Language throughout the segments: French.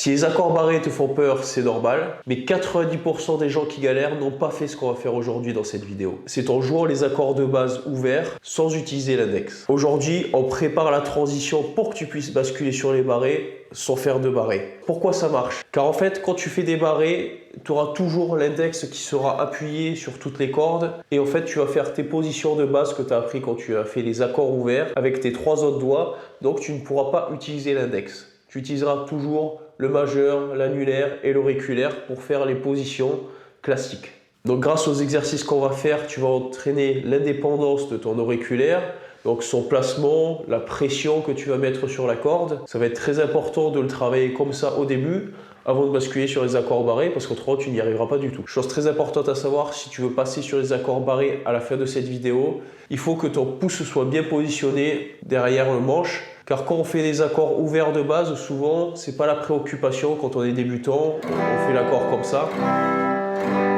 Si les accords barrés te font peur, c'est normal, mais 90% des gens qui galèrent n'ont pas fait ce qu'on va faire aujourd'hui dans cette vidéo. C'est en jouant les accords de base ouverts sans utiliser l'index. Aujourd'hui, on prépare la transition pour que tu puisses basculer sur les barrés sans faire de barrés. Pourquoi ça marche? Car en fait, quand tu fais des barrés, tu auras toujours l'index qui sera appuyé sur toutes les cordes et en fait, tu vas faire tes positions de base que tu as appris quand tu as fait les accords ouverts avec tes 3 autres doigts, donc tu ne pourras pas utiliser l'index. Tu utiliseras toujours le majeur, l'annulaire et l'auriculaire pour faire les positions classiques. Donc grâce aux exercices qu'on va faire, tu vas entraîner l'indépendance de ton auriculaire, donc son placement, la pression que tu vas mettre sur la corde. Ça va être très important de le travailler comme ça au début, avant de basculer sur les accords barrés, parce qu'autrement tu n'y arriveras pas du tout. Chose très importante à savoir, si tu veux passer sur les accords barrés à la fin de cette vidéo, il faut que ton pouce soit bien positionné derrière le manche, car quand on fait des accords ouverts de base, souvent c'est pas la préoccupation quand on est débutant, on fait l'accord comme ça.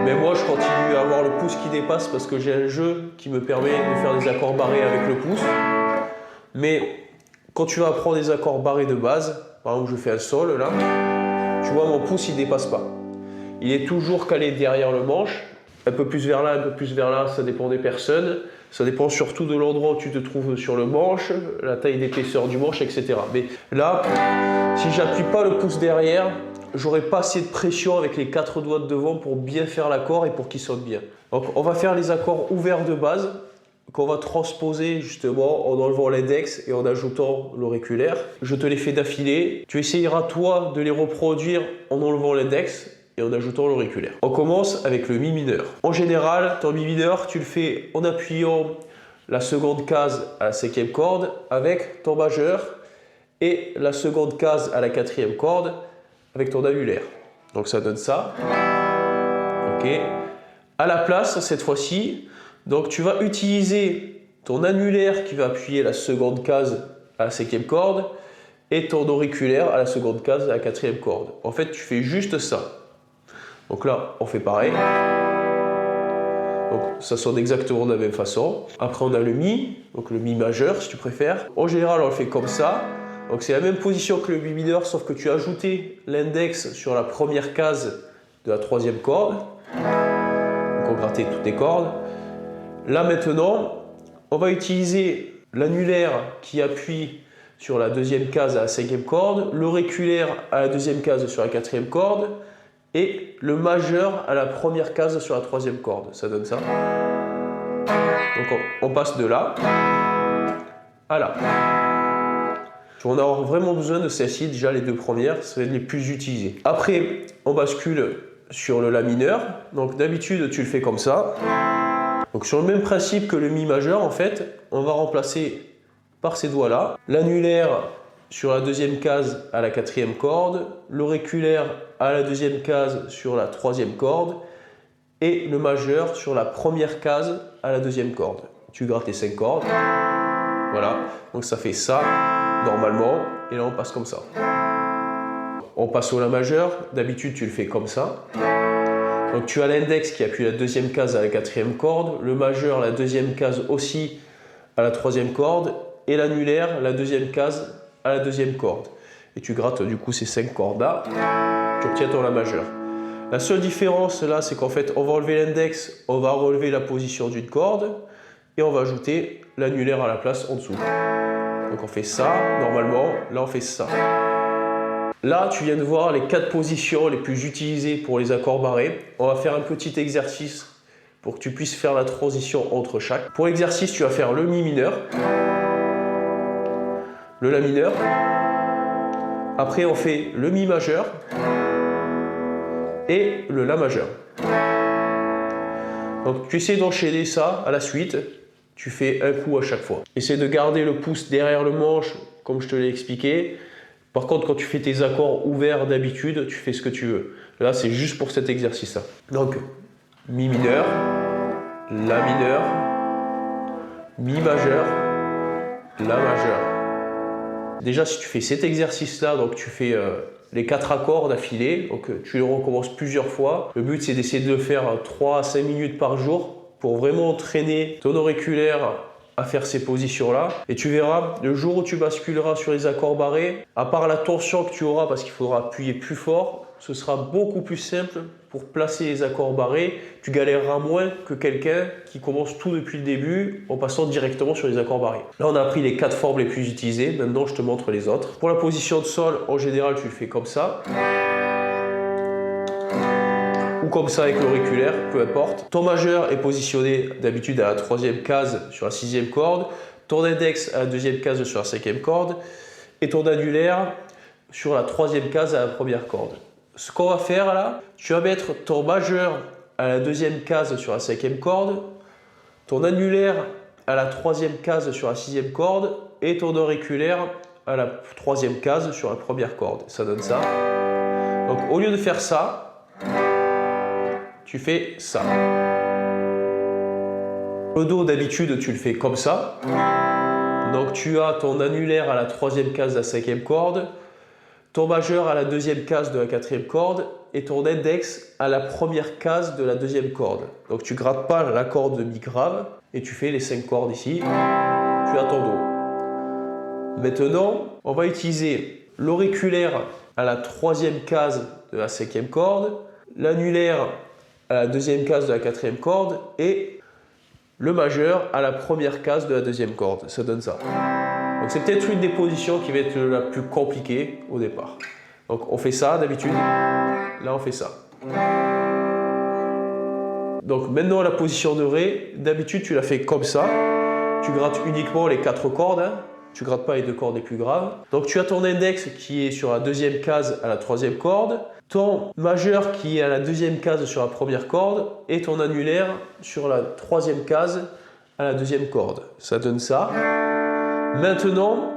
Mais moi je continue à avoir le pouce qui dépasse parce que j'ai un jeu qui me permet de faire des accords barrés avec le pouce. Mais quand tu vas apprendre des accords barrés de base, par exemple je fais un sol là, tu vois mon pouce il dépasse pas. Il est toujours calé derrière le manche, un peu plus vers là, un peu plus vers là, ça dépend des personnes. Ça dépend surtout de l'endroit où tu te trouves sur le manche, la taille d'épaisseur du manche, etc. Mais là, si j'appuie pas le pouce derrière, j'aurai pas assez de pression avec les 4 doigts de devant pour bien faire l'accord et pour qu'il saute bien. Donc on va faire les accords ouverts de base qu'on va transposer justement en enlevant l'index et en ajoutant l'auriculaire. Je te les fais d'affilée. Tu essayeras toi de les reproduire en enlevant l'index et en ajoutant l'auriculaire. On commence avec le mi mineur. En général, ton mi mineur, tu le fais en appuyant la seconde case à la 5e corde avec ton majeur et la seconde case à la 4e corde avec ton annulaire. Donc ça donne ça. Ok. À la place, cette fois-ci, donc tu vas utiliser ton annulaire qui va appuyer la seconde case à la 5e corde et ton auriculaire à la seconde case à la 4e corde. En fait, tu fais juste ça. Donc là, on fait pareil. Donc ça sonne exactement de la même façon. Après, on a le mi, donc le mi majeur si tu préfères. En général, on le fait comme ça. Donc c'est la même position que le mi mineur, sauf que tu as ajouté l'index sur la première case de la 3e corde. Donc on grattait toutes les cordes. Là maintenant, on va utiliser l'annulaire qui appuie sur la 2e case à la 5e corde, l'auriculaire à la 2e case sur la 4e corde, et le majeur à la première case sur la 3e corde. Ça donne ça. Donc on passe de là à là. On a vraiment besoin de celles-ci, déjà les 2 premières, c'est les plus utilisées. Après, on bascule sur le la mineur. Donc d'habitude, tu le fais comme ça. Donc sur le même principe que le mi majeur, en fait, on va remplacer par ces doigts-là l'annulaire sur la 2e case à la 4e corde, l'auriculaire à la 2e case sur la 3e corde et le majeur sur la première case à la 2e corde. Tu grattes les 5 cordes. Voilà, donc ça fait ça normalement et là on passe comme ça. On passe au la majeur, d'habitude tu le fais comme ça. Donc tu as l'index qui appuie la 2e case à la 4e corde, le majeur la 2e case aussi à la 3e corde et l'annulaire la 2e case à la 2e corde. Et tu grattes du coup ces 5 cordes là, tu obtiens ton la majeur. La seule différence là, c'est qu'en fait on va enlever l'index, on va relever la position d'une corde et on va ajouter l'annulaire à la place en dessous. Donc on fait ça normalement, là on fait ça. Là tu viens de voir les 4 positions les plus utilisées pour les accords barrés. On va faire un petit exercice pour que tu puisses faire la transition entre chaque. Pour l'exercice, tu vas faire le mi mineur, le la mineur. Après, on fait le mi majeur et le la majeur. Donc, tu essaies d'enchaîner ça à la suite. Tu fais un coup à chaque fois. Essaie de garder le pouce derrière le manche, comme je te l'ai expliqué. Par contre, quand tu fais tes accords ouverts d'habitude, tu fais ce que tu veux. Là, c'est juste pour cet exercice-là. Donc, mi mineur, la mineur, mi majeur, la majeur. Déjà, si tu fais cet exercice-là, donc tu fais les 4 accords d'affilée, donc tu les recommences plusieurs fois. Le but, c'est d'essayer de le faire 3 à 5 minutes par jour pour vraiment entraîner ton auriculaire à faire ces positions-là. Et tu verras, le jour où tu basculeras sur les accords barrés, à part la tension que tu auras parce qu'il faudra appuyer plus fort, ce sera beaucoup plus simple pour placer les accords barrés. Tu galéreras moins que quelqu'un qui commence tout depuis le début en passant directement sur les accords barrés. Là, on a appris les 4 formes les plus utilisées. Maintenant, je te montre les autres. Pour la position de sol, en général, tu le fais comme ça. Ou comme ça avec l'auriculaire, peu importe. Ton majeur est positionné d'habitude à la 3e case sur la 6e corde. Ton index à la 2e case sur la 5e corde. Et ton annulaire sur la 3e case à la 1re corde. Ce qu'on va faire là, tu vas mettre ton majeur à la 2e case sur la 5e corde, ton annulaire à la 3e case sur la 6e corde et ton auriculaire à la 3e case sur la 1re corde. Ça donne ça. Donc au lieu de faire ça, tu fais ça. Le Do d'habitude tu le fais comme ça. Donc tu as ton annulaire à la 3e case de la 5e corde, ton majeur à la 2e case de la 4e corde et ton index à la 1re case de la 2e corde. Donc tu ne grattes pas la corde de mi grave et tu fais les 5 cordes ici. Tu as ton Do. Maintenant, on va utiliser l'auriculaire à la 3e case de la 5e corde, l'annulaire à la 2e case de la 4e corde et le majeur à la 1re case de la 2e corde. Ça donne ça. Donc c'est peut-être une des positions qui va être la plus compliquée au départ. Donc on fait ça d'habitude, là on fait ça. Donc maintenant la position de Ré, d'habitude tu la fais comme ça. Tu grattes uniquement les 4 cordes, hein. Tu ne grattes pas les 2 cordes les plus graves. Donc tu as ton index qui est sur la 2e case à la 3e corde, ton majeur qui est à la 2e case sur la 1re corde et ton annulaire sur la 3e case à la 2e corde. Ça donne ça. Maintenant,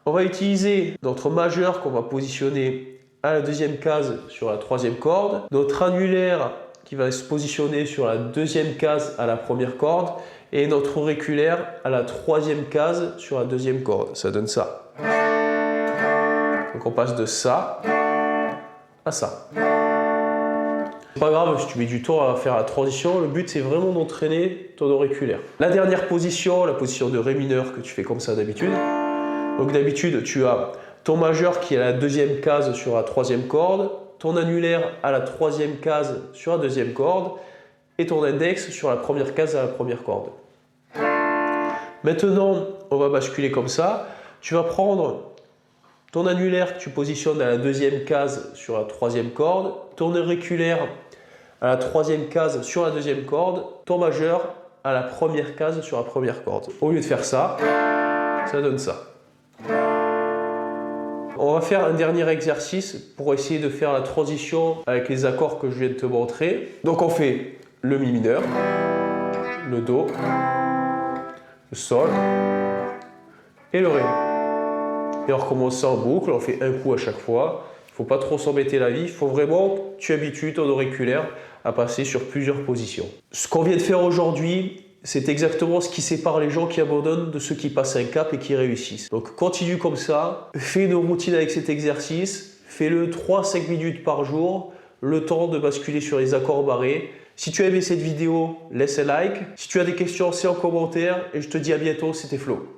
on va utiliser notre majeur qu'on va positionner à la 2e case sur la 3e corde, notre annulaire qui va se positionner sur la 2e case à la 1re corde et notre auriculaire à la 3e case sur la 2e corde. Ça donne ça. Donc on passe de ça à ça. C'est pas grave si tu mets du temps à faire la transition, le but c'est vraiment d'entraîner ton auriculaire. La dernière position, la position de Ré mineur que tu fais comme ça d'habitude. Donc d'habitude tu as ton majeur qui est à la 2e case sur la 3e corde, ton annulaire à la 3e case sur la 2e corde et ton index sur la 1re case à la 1re corde. Maintenant on va basculer comme ça, tu vas prendre ton annulaire que tu positionnes à la 2e case sur la 3e corde, ton auriculaire à la 3e case sur la 2e corde, ton majeur à la 1re case sur la 1re corde. Au lieu de faire ça, ça donne ça. On va faire un dernier exercice pour essayer de faire la transition avec les accords que je viens de te montrer. Donc on fait le Mi mineur, le Do, le Sol et le Ré. Et on recommence ça en boucle, on fait un coup à chaque fois. Il ne faut pas trop s'embêter la vie, il faut vraiment que tu habitues ton auriculaire à passer sur plusieurs positions. Ce qu'on vient de faire aujourd'hui, c'est exactement ce qui sépare les gens qui abandonnent de ceux qui passent un cap et qui réussissent. Donc continue comme ça, fais une routine avec cet exercice, fais-le 3-5 minutes par jour, le temps de basculer sur les accords barrés. Si tu as aimé cette vidéo, laisse un like. Si tu as des questions, c'est en commentaire et je te dis à bientôt, c'était Flo.